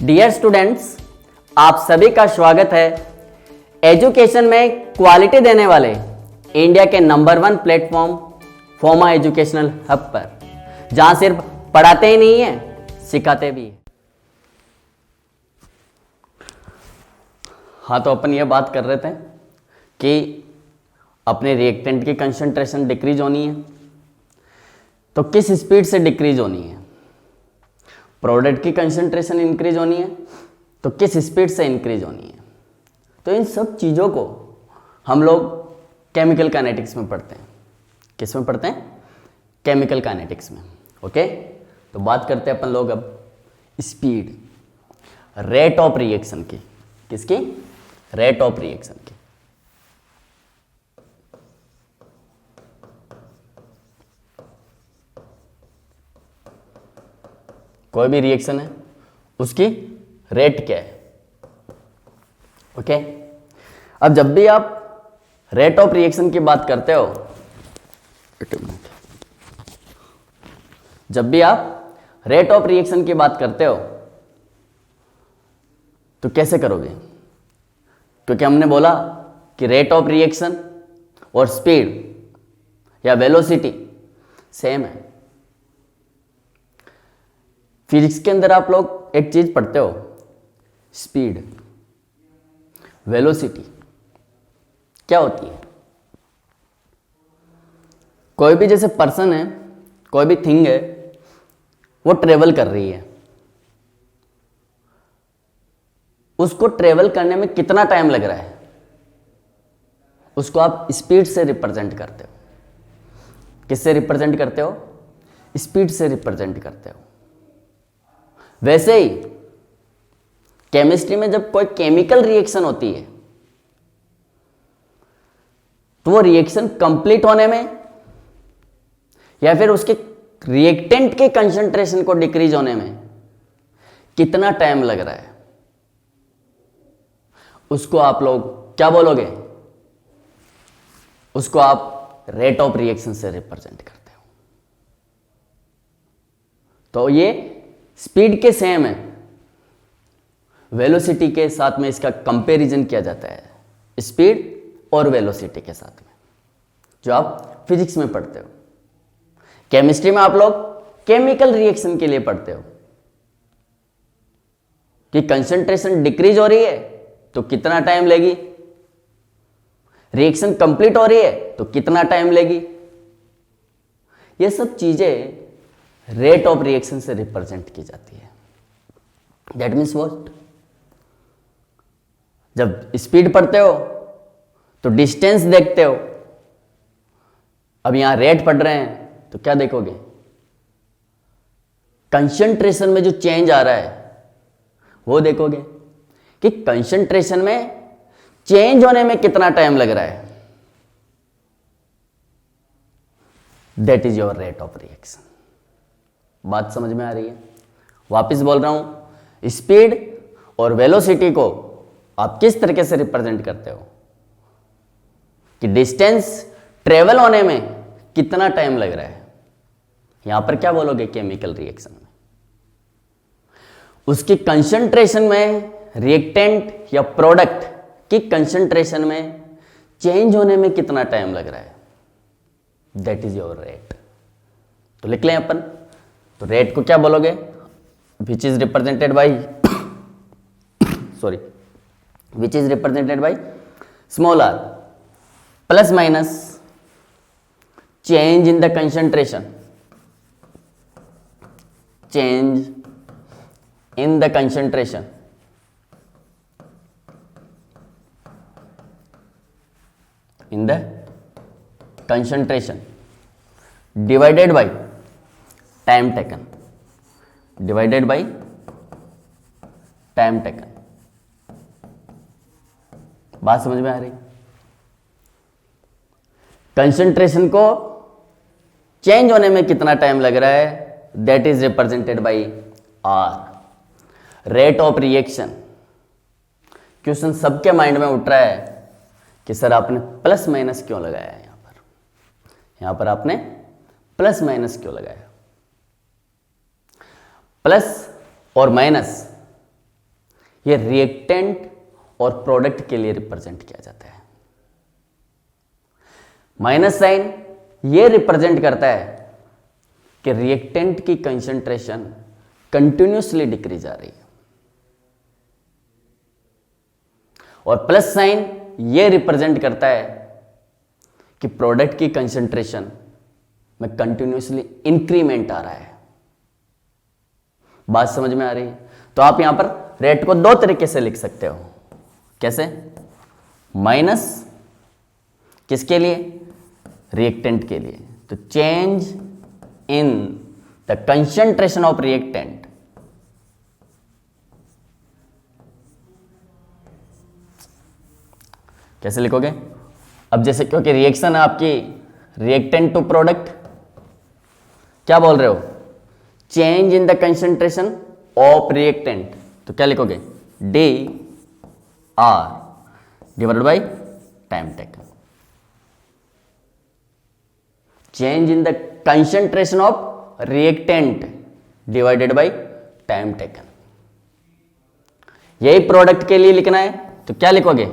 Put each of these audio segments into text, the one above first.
Dear students, आप सभी का स्वागत है एजुकेशन में क्वालिटी देने वाले इंडिया के नंबर 1 प्लेटफॉर्म फोमा एजुकेशनल हब पर, जहां सिर्फ पढ़ाते ही नहीं है, सिखाते भी है। हाँ, तो अपन ये बात कर रहे थे कि अपने रिएक्टेंट की कंसंट्रेशन डिक्रीज होनी है, तो किस स्पीड से डिक्रीज होनी है। प्रोडक्ट की कंसंट्रेशन इंक्रीज होनी है, तो किस स्पीड से इंक्रीज होनी है। तो इन सब चीज़ों को हम लोग केमिकल काइनेटिक्स में पढ़ते हैं। किस में पढ़ते हैं? केमिकल काइनेटिक्स में। ओके, तो बात करते हैं अपन लोग अब स्पीड, रेट ऑफ रिएक्शन की। किसकी? रेट ऑफ रिएक्शन की। कोई भी रिएक्शन है, उसकी रेट क्या है। ओके, अब जब भी आप रेट ऑफ रिएक्शन की बात करते हो, जब भी आप रेट ऑफ रिएक्शन की बात करते हो तो कैसे करोगे? क्योंकि हमने बोला कि रेट ऑफ रिएक्शन और स्पीड या वेलोसिटी सेम है। फिजिक्स के अंदर आप लोग एक चीज पढ़ते हो, स्पीड, वेलोसिटी क्या होती है। कोई भी जैसे पर्सन है, कोई भी थिंग है, वो ट्रेवल कर रही है, उसको ट्रेवल करने में कितना टाइम लग रहा है, उसको आप स्पीड से रिप्रेजेंट करते हो। किससे रिप्रेजेंट करते हो? स्पीड से रिप्रेजेंट करते हो। वैसे ही केमिस्ट्री में जब कोई केमिकल रिएक्शन होती है, तो वो रिएक्शन कंप्लीट होने में या फिर उसके रिएक्टेंट के कंसंट्रेशन को डिक्रीज होने में कितना टाइम लग रहा है, उसको आप लोग क्या बोलोगे? उसको आप रेट ऑफ रिएक्शन से रिप्रेजेंट करते हो। तो ये स्पीड के सेम है, वेलोसिटी के साथ में इसका कंपैरिजन किया जाता है, स्पीड और वेलोसिटी के साथ में, जो आप फिजिक्स में पढ़ते हो। केमिस्ट्री में आप लोग केमिकल रिएक्शन के लिए पढ़ते हो कि कंसंट्रेशन डिक्रीज हो रही है तो कितना टाइम लेगी, रिएक्शन कंप्लीट हो रही है तो कितना टाइम लेगी। ये सब चीजें रेट ऑफ रिएक्शन से रिप्रेजेंट की जाती है। That means what? जब स्पीड पढ़ते हो तो डिस्टेंस देखते हो। अब यहां रेट पढ़ रहे हैं तो क्या देखोगे? कंसंट्रेशन में जो चेंज आ रहा है वो देखोगे कि कंसंट्रेशन में चेंज होने में कितना टाइम लग रहा है। That is your rate of reaction. बात समझ में आ रही है? वापस बोल रहा हूं, स्पीड और वेलोसिटी को आप किस तरीके से रिप्रेजेंट करते हो कि डिस्टेंस ट्रेवल होने में कितना टाइम लग रहा है। यहां पर क्या बोलोगे? केमिकल रिएक्शन में उसकी कंसंट्रेशन में, रिएक्टेंट या प्रोडक्ट की कंसंट्रेशन में चेंज होने में कितना टाइम लग रहा है। That is your rate. तो लिख लें अपन, तो रेट को क्या बोलोगे? Which is represented by sorry which is represented by small R plus minus change in the concentration, change in the concentration in the concentration divided by time taken, divided by time taken। बात समझ में आ रही? Concentration को change होने में कितना time लग रहा है, that is represented by R. Rate of reaction. Question सबके माइंड में उठ रहा है कि सर आपने प्लस माइनस क्यों लगाया है यहां पर आपने प्लस माइनस क्यों लगाया? प्लस और माइनस ये रिएक्टेंट और प्रोडक्ट के लिए रिप्रेजेंट किया जाता है। माइनस साइन ये रिप्रेजेंट करता है कि रिएक्टेंट की कंसंट्रेशन कंटिन्यूसली डिक्रीज आ रही है, और प्लस साइन ये रिप्रेजेंट करता है कि प्रोडक्ट की कंसंट्रेशन में कंटिन्यूसली इंक्रीमेंट आ रहा है। बात समझ में आ रही है? तो आप यहां पर रेट को दो तरीके से लिख सकते हो। कैसे? माइनस किसके लिए? रिएक्टेंट के लिए। तो change in the concentration of reactant कैसे लिखोगे? अब जैसे क्योंकि रिएक्शन है आपकी रिएक्टेंट टू प्रोडक्ट, क्या बोल रहे हो? Change in the concentration of reactant, तो क्या लिखोगे? D R divided by time taken. Change in the concentration of reactant divided by time taken. यही प्रोडक्ट के लिए लिखना है, तो क्या लिखोगे?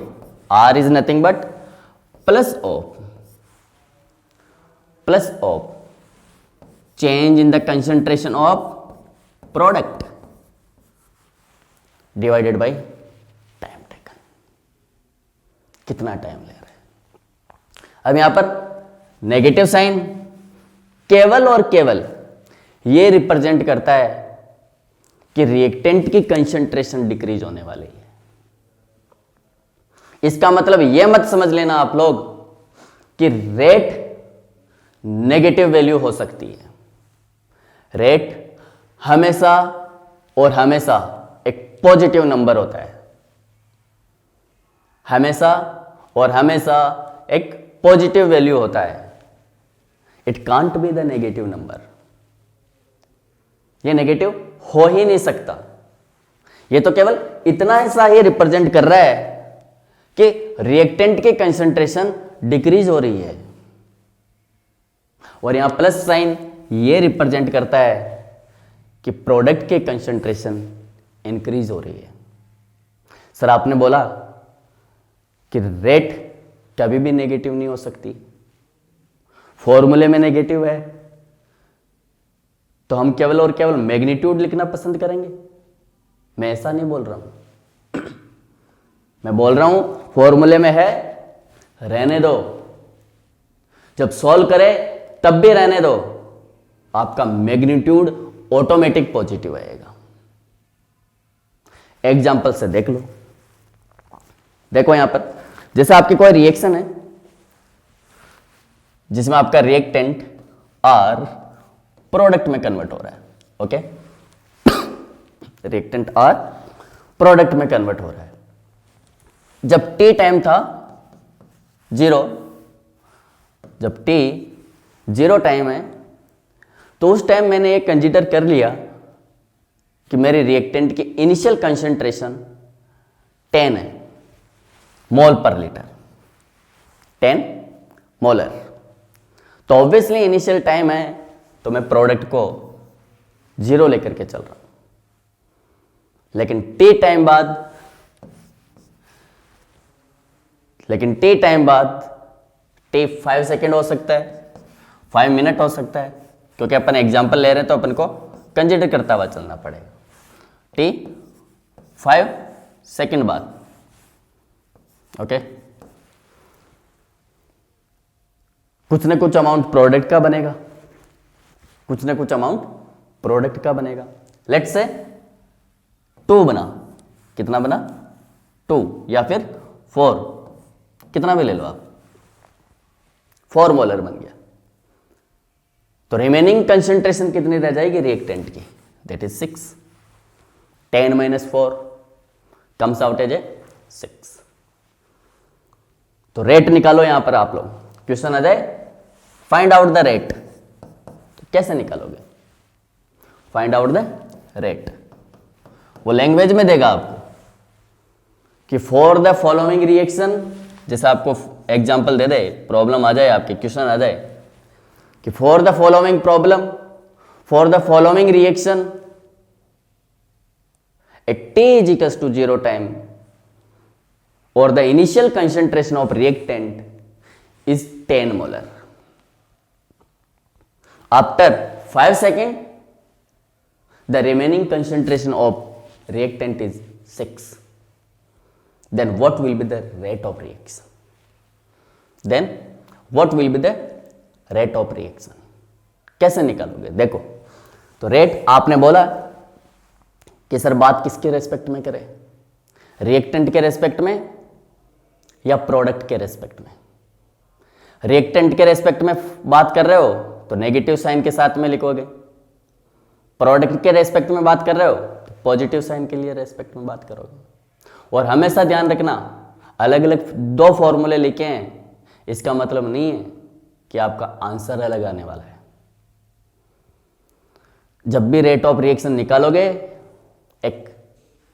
R is nothing but plus of change in the concentration of product divided by time taken. कितना time ले रहा है? अब यहां पर नेगेटिव साइन केवल और केवल ये रिप्रेजेंट करता है कि रिएक्टेंट की कंसंट्रेशन डिक्रीज होने वाली है। इसका मतलब यह मत समझ लेना आप लोग कि रेट नेगेटिव वैल्यू हो सकती है। रेट हमेशा और हमेशा एक पॉजिटिव नंबर होता है। हमेशा और हमेशा एक पॉजिटिव वैल्यू होता है। It can't be the negative number. ये नेगेटिव हो ही नहीं सकता। ये तो केवल इतना ऐसा ही रिप्रेजेंट कर रहा है कि रिएक्टेंट की कंसंट्रेशन डिक्रीज हो रही है, और यहां प्लस साइन ये रिप्रेजेंट करता है कि प्रोडक्ट के कंसंट्रेशन इंक्रीज हो रही है। सर आपने बोला कि रेट कभी भी नेगेटिव नहीं हो सकती, फॉर्मूले में नेगेटिव है, तो हम केवल और केवल मैग्नीट्यूड लिखना पसंद करेंगे। मैं ऐसा नहीं बोल रहा हूं। मैं बोल रहा हूं फॉर्मूले में है, रहने दो, जब सॉल्व करे तब भी रहने दो, आपका मैग्नीट्यूड ऑटोमेटिक पॉजिटिव आएगा। एग्जांपल से देख लो। देखो यहां पर जैसे आपकी कोई रिएक्शन है जिसमें आपका रिएक्टेंट आर प्रोडक्ट में कन्वर्ट हो रहा है। ओके, रिएक्टेंट आर प्रोडक्ट में कन्वर्ट हो रहा है। जब टी टाइम था 0, जब टी 0 टाइम है, तो उस टाइम मैंने ये कंसीडर कर लिया कि मेरे रिएक्टेंट की इनिशियल कंसंट्रेशन 10 है मोल पर लीटर, 10 मोलर। तो ऑब्वियसली इनिशियल टाइम है, तो मैं प्रोडक्ट को 0 लेकर के चल रहा हूं। लेकिन टी टाइम बाद टी 5 सेकेंड हो सकता है, 5 मिनट हो सकता है, क्योंकि अपन एग्जाम्पल ले रहे हैं तो अपन को कंसिडर करता हुआ चलना पड़ेगा। टी 5 सेकेंड बाद, ओके, कुछ ना कुछ अमाउंट प्रोडक्ट का बनेगा, कुछ ना कुछ अमाउंट प्रोडक्ट का बनेगा। लेट्स से 2 बना, कितना बना? 2 या फिर 4, कितना भी ले लो आप, 4 मोलर बन गया। तो रिमेनिंग कंसंट्रेशन कितनी रह जाएगी रिएक्टेंट की? That is 6। 10 - 4 comes out as 6। तो रेट निकालो यहां पर आप लोग। क्वेश्चन आ जाए फाइंड आउट द रेट, तो कैसे निकालोगे? फाइंड आउट द रेट, वो लैंग्वेज में देगा आपको कि फॉर द फॉलोइंग रिएक्शन, जैसे आपको एग्जांपल दे दे, प्रॉब्लम आ जाए आपके, क्वेश्चन आ जाए कि for the following problem, for the following reaction at T is equals to 0 time, or the initial concentration of reactant is 10 molar. After 5 seconds, the remaining concentration of reactant is 6. Then what will be the rate of reaction? कैसे निकालोगे? देखो, तो rate आपने बोला कि sir बात किसके respect में करें, रिएक्टेंट के रेस्पेक्ट में या प्रोडक्ट के रेस्पेक्ट में? रिएक्टेंट के रेस्पेक्ट में बात कर रहे हो तो नेगेटिव साइन के साथ में लिखोगे, प्रोडक्ट के रेस्पेक्ट में बात कर रहे हो तो पॉजिटिव साइन के लिए रेस्पेक्ट में बात करोगे। और हमेशा ध्यान रखना, अलग अलग दो फॉर्मूले लिखे हैं इसका मतलब नहीं है कि आपका आंसर अलग आने वाला है। जब भी रेट ऑफ रिएक्शन निकालोगे एक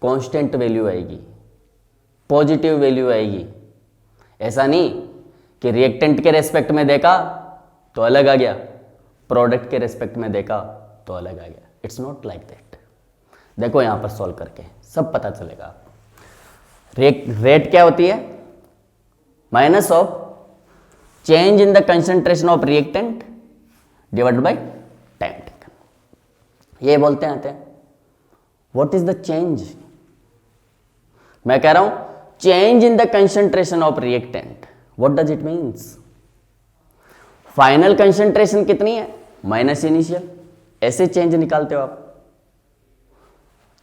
कांस्टेंट वैल्यू आएगी, पॉजिटिव वैल्यू आएगी। ऐसा नहीं कि रिएक्टेंट के रेस्पेक्ट में देखा तो अलग आ गया, प्रोडक्ट के रेस्पेक्ट में देखा तो अलग आ गया। It's not like that. देखो यहां पर सॉल्व करके सब पता चलेगा आपको। रेट क्या होती है? Minus of change in the concentration of reactant divided by time taken. ये बोलते आते हैं व्हाट इज द चेंज। मैं कह रहा हूं change in the concentration of reactant, what does it means? Final concentration कितनी है माइनस इनिशियल, ऐसे चेंज निकालते हो आप।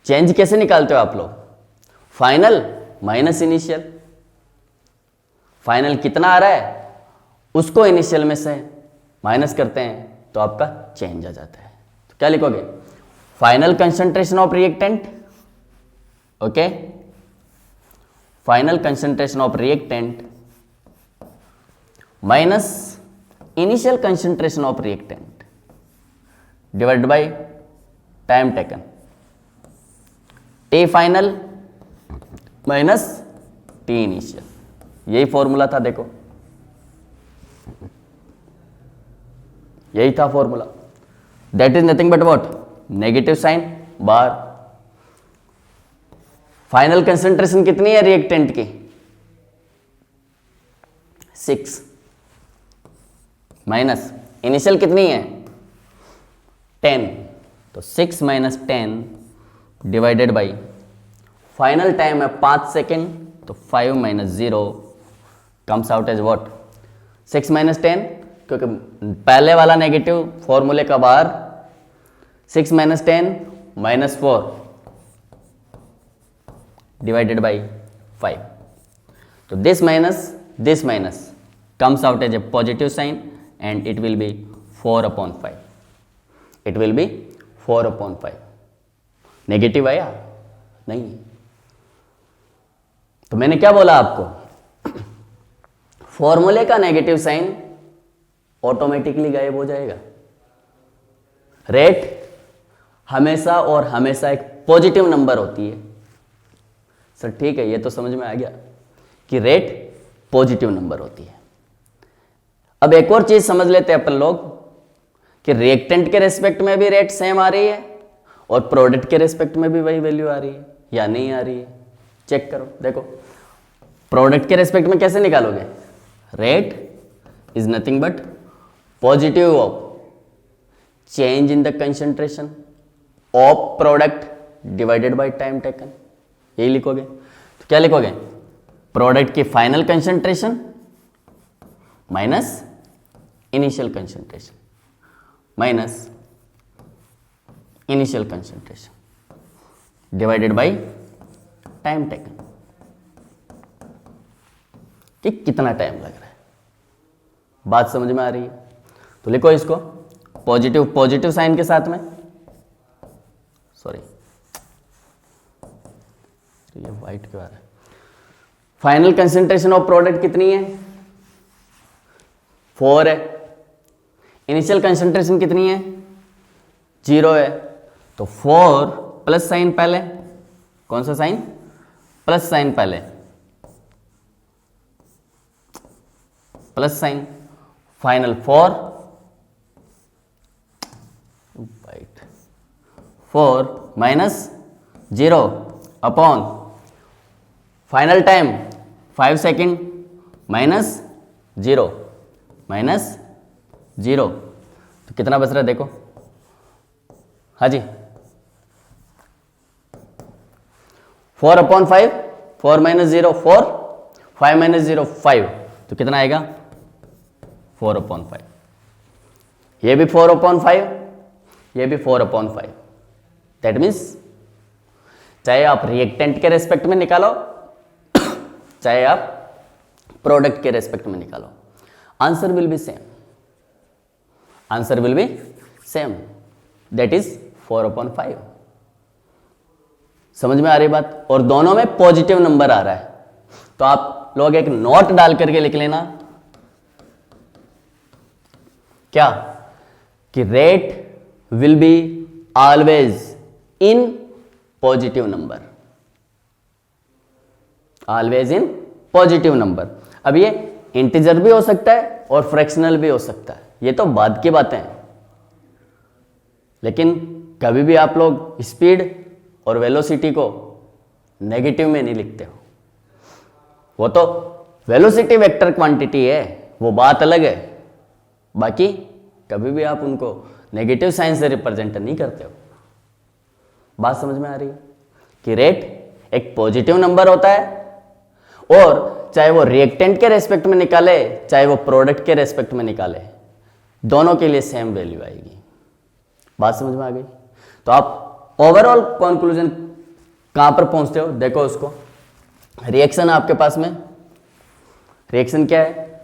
चेंज कैसे निकालते हो आप लोग? फाइनल माइनस इनिशियल, फाइनल कितना आ रहा है उसको इनिशियल में से माइनस करते हैं तो आपका चेंज आ जाता है। तो क्या लिखोगे? Final concentration of reactant, okay, final concentration of reactant minus initial concentration of reactant divided by time taken. T final minus T initial, यही फॉर्मूला था। देखो यही था formula. That is nothing but what? Negative sine bar. Final concentration कितनी है reactant की? 6 minus initial कितनी है? 10। तो 6 minus 10 divided by final time है 5 सेकेंड, तो 5 minus 0 comes out as what? 6 minus 10, क्योंकि पहले वाला नेगेटिव फॉर्मूले का बाहर 6 माइनस 10 माइनस 4 डिवाइडेड बाई 5। तो this minus comes out as a positive sign and it will be 4/5. It will be 4/5. Negative आया नहीं। तो मैंने क्या बोला आपको? फॉर्मूले का नेगेटिव साइन ऑटोमेटिकली गायब हो जाएगा। रेट हमेशा और हमेशा एक पॉजिटिव नंबर होती है। सर ठीक है, ये तो समझ में आ गया कि रेट पॉजिटिव नंबर होती है। अब एक और चीज समझ लेते हैं अपन लोग कि रिएक्टेंट के रेस्पेक्ट में भी रेट सेम आ रही है और प्रोडक्ट के रेस्पेक्ट में भी वही वैल्यू आ रही है या नहीं आ रही है। चेक करो, देखो प्रोडक्ट के रेस्पेक्ट में कैसे निकालोगे? Rate is nothing but positive of change in the concentration of product divided by time taken, यही लिखोगे। तो क्या लिखोगे? प्रोडक्ट की final concentration minus initial concentration minus initial concentration divided by time taken, कि कितना टाइम लग रहा है। बात समझ में आ रही है? तो लिखो इसको पॉजिटिव साइन के साथ में। सॉरी, ये वाइट क्यों आ रहा है? फाइनल कंसंट्रेशन ऑफ प्रोडक्ट कितनी है? 4 है। इनिशियल कंसंट्रेशन कितनी है? 0 है। तो 4 प्लस साइन पहले, कौन सा साइन? प्लस साइन पहले, plus sign, final 4 minus 0 upon final time 5 second minus 0 तो कितना बच रहा है देखो। हाँ जी 4/5 4 माइनस 0 4 5 माइनस 0 5 तो कितना आएगा 4/5। ये भी 4/5 ये भी 4/5। दैट मीन्स चाहे आप रिएक्टेंट के रेस्पेक्ट में निकालो चाहे आप प्रोडक्ट के रेस्पेक्ट में निकालो, answer will be same, answer will be same, that is 4/5। समझ में आ रही बात? और दोनों में पॉजिटिव नंबर आ रहा है, तो आप लोग एक नोट डाल करके लिख लेना क्या कि rate will be always in positive number, always in positive number. अब ये इंटीजर भी हो सकता है और फ्रैक्शनल भी हो सकता है, ये तो बाद की बातें हैं, लेकिन कभी भी आप लोग स्पीड और वेलोसिटी को नेगेटिव में नहीं लिखते हो। वो तो वेलोसिटी वेक्टर क्वांटिटी है, वो बात अलग है, बाकी कभी भी आप उनको नेगेटिव साइन से रिप्रेजेंट नहीं करते हो। बात समझ में आ रही है कि रेट एक पॉजिटिव नंबर होता है, और चाहे वो रिएक्टेंट के रेस्पेक्ट में निकाले चाहे वो प्रोडक्ट के रेस्पेक्ट में निकाले, दोनों के लिए सेम वैल्यू आएगी। बात समझ में आ गई? तो आप ओवरऑल कंक्लूजन कहां पर पहुंचते हो देखो उसको। रिएक्शन आपके पास में, रिएक्शन क्या है?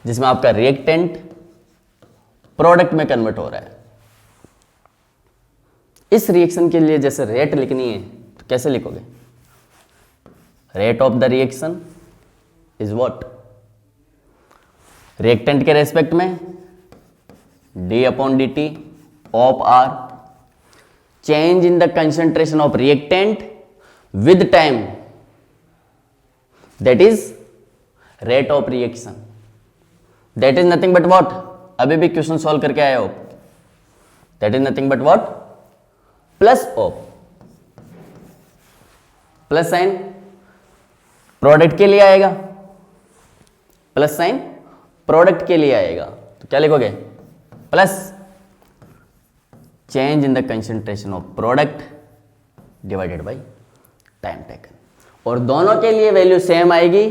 जिसमें आपका रिएक्टेंट प्रोडक्ट में कन्वर्ट हो रहा है। इस रिएक्शन के लिए जैसे रेट लिखनी है तो कैसे लिखोगे? Rate of the reaction is what? Reactant के रेस्पेक्ट में d/dt of r, change in the concentration of reactant with time, that is rate of reaction. That is nothing but what? अभी भी क्वेश्चन सॉल्व करके आए हो, that is nothing but what? Plus of, plus sign product के लिए आएगा, plus sign product के लिए आएगा, तो क्या लिखोगे? Plus change in the concentration of product divided by time taken, और दोनों के लिए वैल्यू सेम आएगी,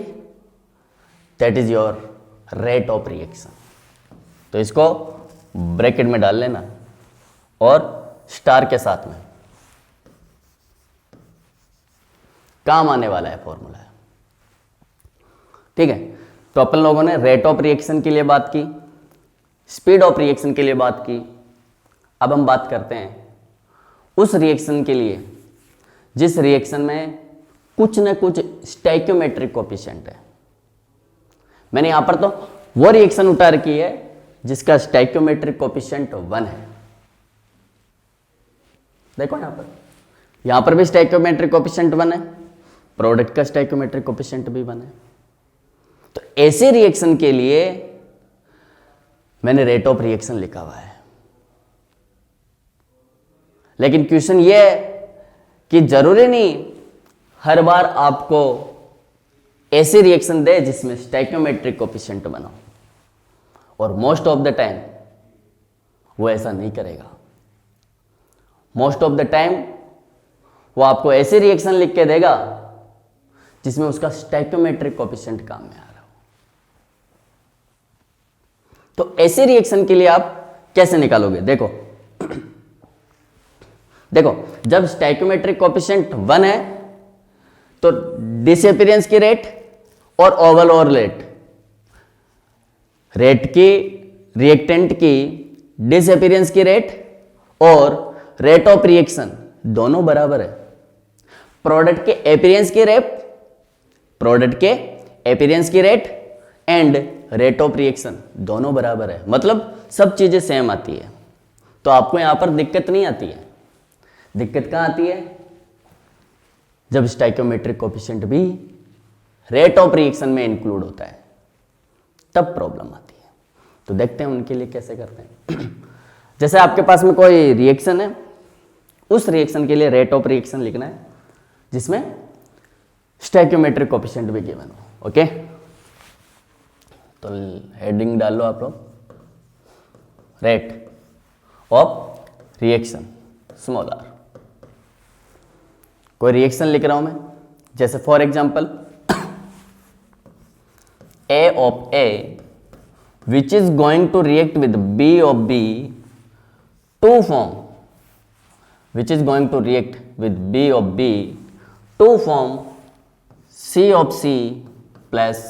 that is your rate of reaction. तो इसको ब्रैकेट में डाल लेना और स्टार के साथ में, काम आने वाला है फॉर्मूला। ठीक है, तो अपन लोगों ने रेट ऑफ रिएक्शन के लिए बात की, स्पीड ऑफ रिएक्शन के लिए बात की। अब हम बात करते हैं उस रिएक्शन के लिए जिस रिएक्शन में कुछ न कुछ स्टोइकियोमेट्रिक कोएफिशिएंट है। मैंने यहां पर तो वो रिएक्शन उठा रखी है जिसका स्टोइकियोमेट्रिक कोएफिशिएंट 1 है। देखो यहां पर भी स्टोइकियोमेट्रिक कोएफिशिएंट 1 है, प्रोडक्ट का स्टोइकियोमेट्रिक कोएफिशिएंट भी 1 है। तो ऐसे रिएक्शन के लिए मैंने रेट ऑफ रिएक्शन लिखा हुआ है, लेकिन क्वेश्चन ये है कि जरूरी नहीं हर बार आपको ऐसी रिएक्शन दे जिसमें स्टोइकियोमेट्रिक कोएफिशिएंट बना, और मोस्ट ऑफ द टाइम वो ऐसा नहीं करेगा। मोस्ट ऑफ द टाइम वो आपको ऐसी रिएक्शन लिख के देगा जिसमें उसका स्टोइकियोमेट्रिक कोएफिशिएंट काम में आ रहा हो। तो ऐसी रिएक्शन के लिए आप कैसे निकालोगे? देखो देखो, जब स्टोइकियोमेट्रिक कोएफिशिएंट 1 है तो डिसअपीयरेंस की रेट और ओवरऑल रेट की, रिएक्टेंट की डिसअपीयरेंस की रेट और रेट ऑफ रिएक्शन दोनों बराबर है। प्रोडक्ट के अपीयरेंस की रेट, प्रोडक्ट के अपीयरेंस की rate and rate of reaction दोनों बराबर है, मतलब सब चीजें सेम आती है। तो आपको यहां पर दिक्कत नहीं आती है। दिक्कत कहां आती है? जब स्टोइकियोमेट्रिक कोएफिशिएंट भी रेट ऑफ रिएक्शन में इंक्लूड होता है, तब प्रॉब्लम आती है। तो देखते हैं उनके लिए कैसे करते हैं। जैसे आपके पास में कोई रिएक्शन है, उस रिएक्शन के लिए रेट ऑफ रिएक्शन लिखना है, जिसमें स्टैक्योमेट्रिक कोफिशिएंट भी गिवन हो। ओके, तो हेडिंग डाल लो आप लोग, rate of reaction small R. कोई रिएक्शन लिख रहा हूं मैं, जैसे for example A of A which is going to react with B of B to form, which is going to react with B of B to form C of C plus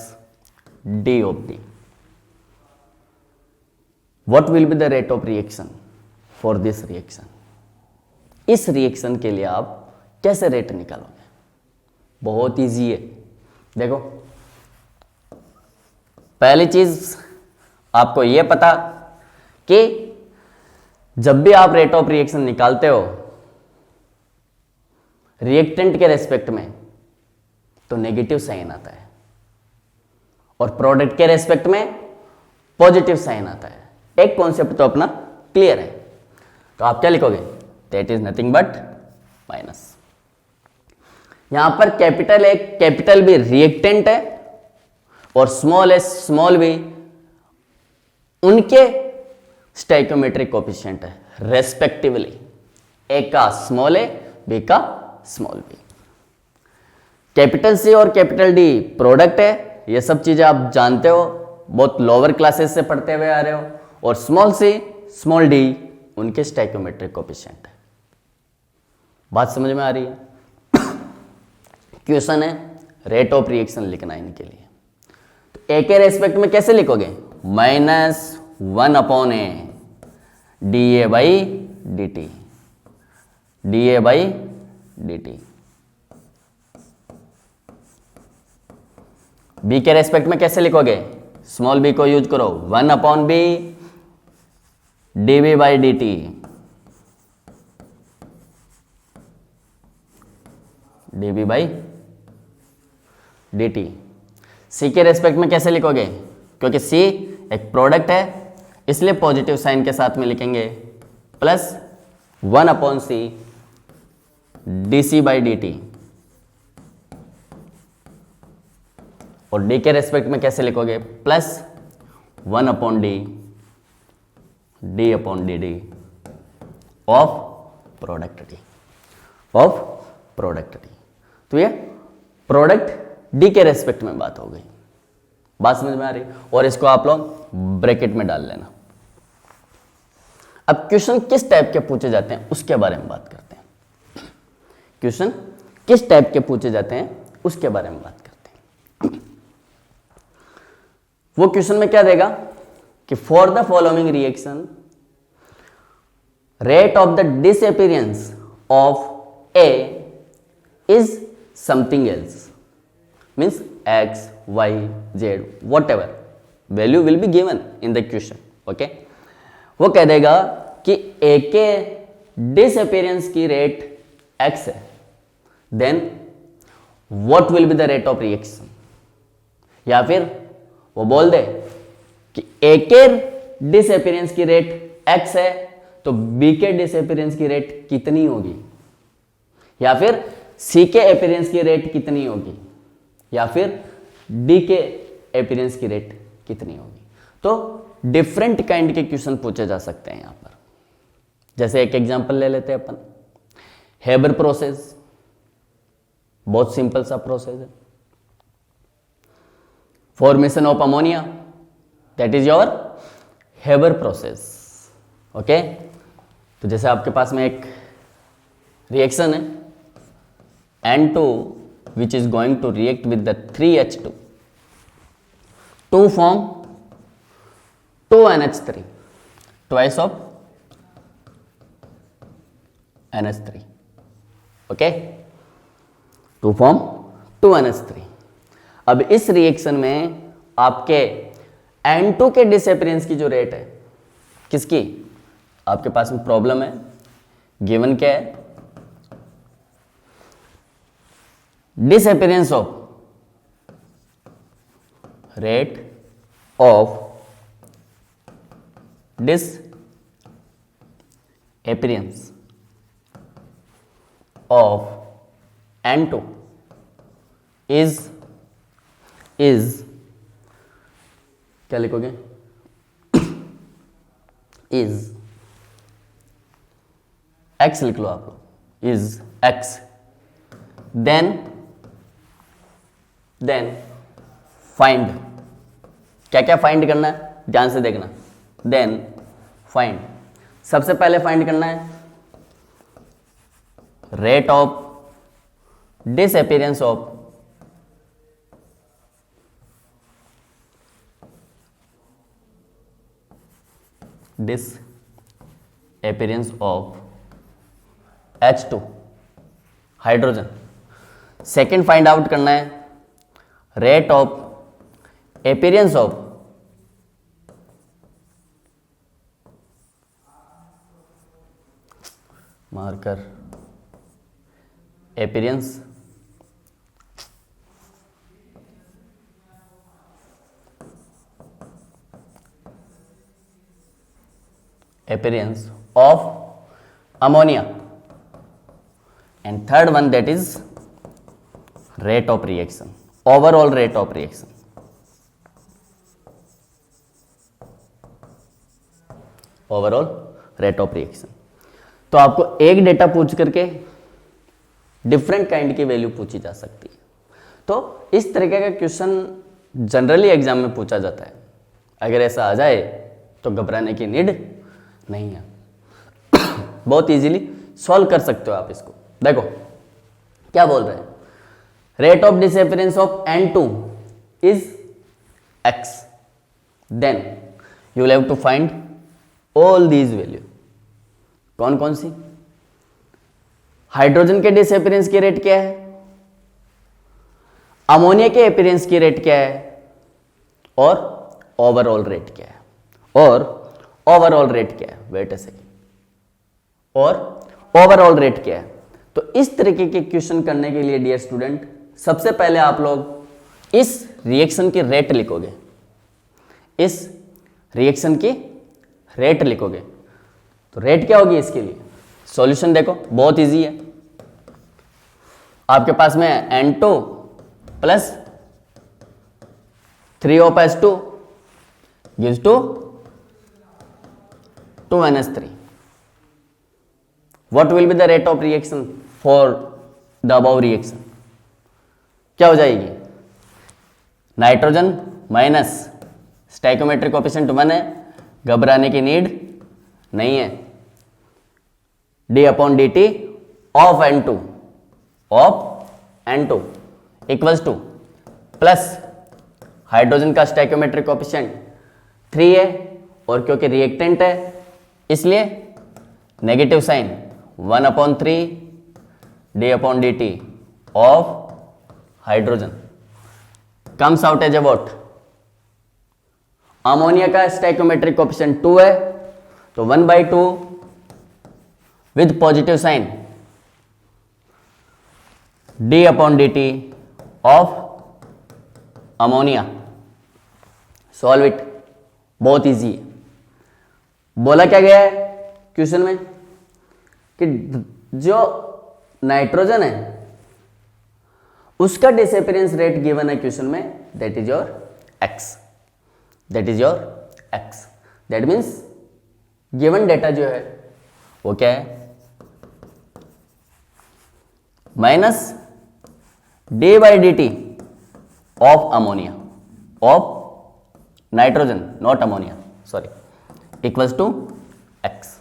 D of D. What will be the rate of reaction for this reaction? इस reaction के लिए आप कैसे rate निकालोगे? बहुत easy है। देखो, पहली चीज आपको यह पता कि जब भी आप रेट ऑफ रिएक्शन निकालते हो रिएक्टेंट के रेस्पेक्ट में, तो नेगेटिव साइन आता है, और प्रोडक्ट के रेस्पेक्ट में पॉजिटिव साइन आता है। एक कॉन्सेप्ट तो अपना क्लियर है। तो आप क्या लिखोगे? That is nothing but minus. यहां पर capital A capital B reactant है और स्मॉल ए स्मॉल बी उनके स्टोइकियोमेट्रिक कोएफिशिएंट है रेस्पेक्टिवली। ए का स्मॉल ए, बी का स्मॉल बी। कैपिटल सी और कैपिटल डी प्रोडक्ट है, ये सब चीजें आप जानते हो, बहुत लोअर क्लासेस से पढ़ते हुए आ रहे हो। और स्मॉल सी स्मॉल डी उनके स्टोइकियोमेट्रिक कोएफिशिएंट है। बात समझ में आ रही है? क्वेश्चन है रेट ऑफ रिएक्शन लिखना है इनके लिए। तो ए के रेस्पेक्ट में कैसे लिखोगे? -1/A dA by dt, dA by dt। B के रेस्पेक्ट में कैसे लिखोगे? स्मॉल बी को यूज करो, 1/B dB by dt, dB by dt। सी के रेस्पेक्ट में कैसे लिखोगे? क्योंकि सी एक प्रोडक्ट है इसलिए पॉजिटिव साइन के साथ में लिखेंगे, +1/C dC बाई dt। और डी के रेस्पेक्ट में कैसे लिखोगे? +1/D d/dd of product D, of product D. तो ये प्रोडक्ट डी के रेस्पेक्ट में बात हो गई। बात समझ में आ रही? और इसको आप लोग ब्रैकेट में डाल लेना। अब क्वेश्चन किस टाइप के पूछे जाते हैं उसके बारे में बात करते हैं। क्वेश्चन किस टाइप के पूछे जाते हैं उसके बारे में बात करते हैं। वो क्वेश्चन में क्या देगा कि for the following reaction rate of the disappearance of A is something else, means x, y, z, whatever value will be given in the question. Okay, वो कह देगा कि a के डिसअपीयरेंस की रेट x है, then what will be the rate of reaction। या फिर वो बोल दे कि a के डिसअपीयरेंस की रेट x है तो b के डिसअपीयरेंस की रेट कितनी होगी, या फिर c के अपीयरेंस की रेट कितनी होगी, या फिर डी के अपीयरेंस की रेट कितनी होगी। तो डिफरेंट काइंड के क्वेश्चन पूछे जा सकते हैं यहां पर। जैसे एक एग्जांपल ले लेते हैं अपन, हेबर प्रोसेस। बहुत सिंपल सा प्रोसेस है, formation of ammonia, that is your Haber process. Okay, तो जैसे आपके पास में एक रिएक्शन है N2 which is going to react with the 3H2 to form 2NH3, twice of NH3, okay, to form 2NH3। अब इस रिएक्शन में आपके N2 के डिसअपीयरेंस की जो रेट है, किसकी? आपके पास में प्रॉब्लम है, गिवन क्या है? disappearance of rate of disappearance of N2 is क्या लिखोगे, इज x लिख लो आप लोग, इज x, देन फाइंड, क्या क्या फाइंड करना है ध्यान से देखना, देन फाइंड, सबसे पहले फाइंड करना है rate of disappearance of disappearance of H2 hydrogen. Second find out करना है rate of appearance of marker appearance of ammonia, and third one that is rate of reaction, overall rate of reaction, overall rate of reaction। तो आपको एक data पूछ करके different kind की value पूछी जा सकती है। तो इस तरीके का क्वेश्चन जनरली एग्जाम में पूछा जाता है। अगर ऐसा आ जाए तो घबराने की नीड नहीं है, बहुत इजीली सॉल्व कर सकते हो आप इसको। देखो क्या बोल रहे हैं, rate of disappearance of N2 is x, then you will have to find all these value. कौन कौन सी, हाइड्रोजन के डिसअपीयरेंस की रेट क्या है, अमोनिया के अपीयरेंस की रेट क्या है, और ओवरऑल रेट क्या है, और ओवरऑल रेट क्या है, वेट अ सेकेंड, और ओवरऑल रेट क्या है। तो इस तरीके के क्वेश्चन करने के लिए डियर स्टूडेंट, सबसे पहले आप लोग इस रिएक्शन की रेट लिखोगे, इस रिएक्शन की रेट लिखोगे। तो रेट क्या होगी इसके लिए, सॉल्यूशन देखो बहुत इजी है। आपके पास में N2 plus 3 of H2 gives to 2NH3। What will be the rate of reaction for the above reaction? क्या हो जाएगी, नाइट्रोजन माइनस स्टैइकोमेट्रिक कोएफिशिएंट 1 है, घबराने की नीड नहीं है, d/dt of N2 equals two plus hydrogen का स्टैइकोमेट्रिक कोएफिशिएंट 3 है, और क्योंकि रिएक्टेंट है इसलिए negative sign 1/3 d/dt of hydrogen comes out as about, ammonia का स्टैइकोमेट्रिक कोएफिशिएंट 2 है तो 1/2 with positive sign d/dt of ammonia. Solve it, बहुत इजी है। बोला क्या गया है क्वेश्चन में कि जो नाइट्रोजन है उसका डिसअपीयरेंस रेट गिवन है क्वेश्चन में, that is your x, that means given data जो है वो क्या है, minus d/dt of ammonia, of nitrogen not ammonia sorry, equals to x।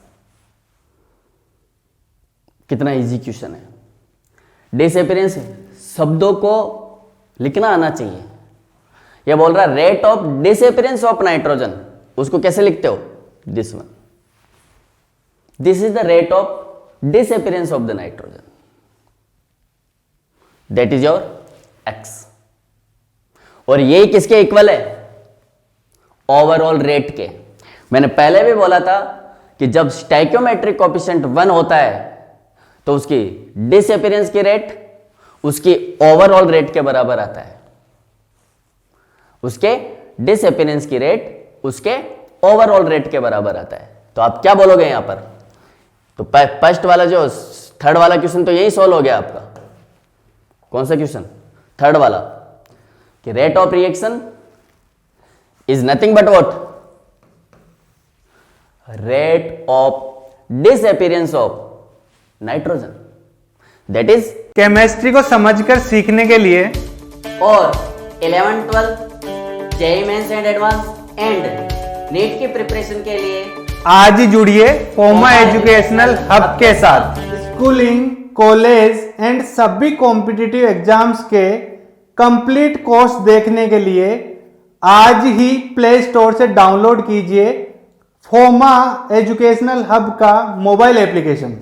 कितना इजी क्वेश्चन है। डिसअपीयरेंस शब्दों को लिखना आना चाहिए। यह बोल रहा है rate of disappearance of nitrogen, उसको कैसे लिखते हो, this one, this is the rate of disappearance of the nitrogen, that is your x। और ये किसके इक्वल है, ओवरऑल रेट के। मैंने पहले भी बोला था कि जब स्टैइकोमेट्रिक कोएफिशिएंट 1 होता है तो उसकी डिसअपीयरेंस की रेट उसकी ओवरऑल रेट के बराबर आता है, उसके डिसअपीयरेंस की रेट उसके ओवरऑल रेट के बराबर आता है। तो आप क्या बोलोगे यहां पर, तो फर्स्ट वाला जो थर्ड वाला क्वेश्चन तो यही सॉल्व हो गया आपका, कौन सा क्वेश्चन? थर्ड वाला, कि rate of reaction is nothing but what? Rate of disappearance of nitrogen, that is. Chemistry को समझकर सीखने के लिए और 11 12 JEE mains and advance and NEET की प्रिपरेशन के लिए आज ही जुड़िए फोमा एजुकेशनल हब के साथ। स्कूलिंग, कॉलेज एंड सभी कॉम्पिटिटिव एग्जाम्स के कंप्लीट कोर्स देखने के लिए आज ही प्ले स्टोर से डाउनलोड कीजिए फोमा एजुकेशनल हब का मोबाइल एप्लीकेशन।